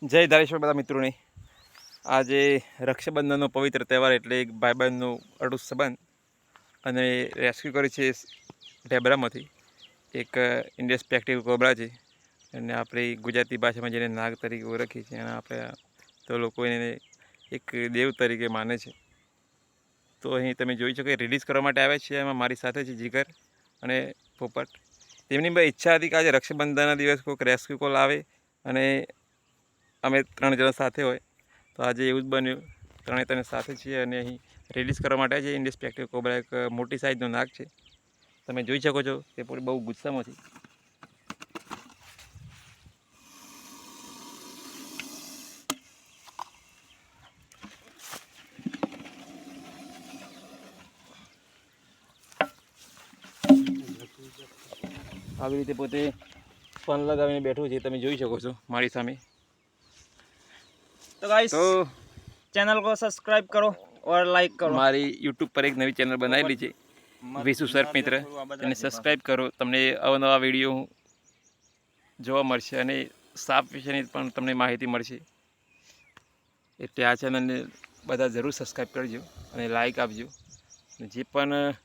જય ધારેશ્વર બધા મિત્રોને આજે રક્ષાબંધનનો પવિત્ર તહેવાર એટલે એક ભાઈ બહેનનો અડૂટ સંબંધ અને રેસ્ક્યુ કરી છે ઢેબરામાંથી એક ઇન્ડિયન સ્પેક્ટેકલ કોબરા છે અને આપણી ગુજરાતી ભાષામાં જેને નાગ તરીકે ઓળખીએ છીએ અને આપણે તો લોકો એને એક દેવ તરીકે માને છે. તો અહીં તમે જોઈ શકો રિલીઝ કરવા માટે આવ્યા છીએ. એમાં મારી સાથે છે જીગર અને પોપટ. તેમની બી ઈચ્છા હતી કે આજે રક્ષાબંધનના દિવસ કોઈક રેસ્ક્યુ કોલ આવે અને અમે 3 જણા સાથે હોય. તો આજે એવું જ બન્યું. ત્રણે સાથે છીએ અને અહીં રિલીઝ કરવા માટે છે. ઇન્ડિયન સ્પેક્ટેકલ કોબરા એક મોટી સાઇઝનો નાગ છે. તમે જોઈ શકો છો તે પણ બહુ ગુસ્સામાં છે. આવી રીતે પોતે ફોન લગાવીને બેઠો છે. તમે જોઈ શકો છો મારી સામે. तो गाइस चैनल को सब्सक्राइब करो और लाइक करो. મારી યુટ્યુબ પર એક નવી ચેનલ બનાવેલી છે વિશુ સર્પ મિત્ર. તેને સબસ્ક્રાઈબ કરો. તમને અવનવા વિડીયો જોવા મળશે અને સાપ વિશેની પણ તમને માહિતી મળશે. એટલે આ ચેનલને બધા જરૂર સબસ્ક્રાઈબ કરજો અને લાઈક આપજો. જે પણ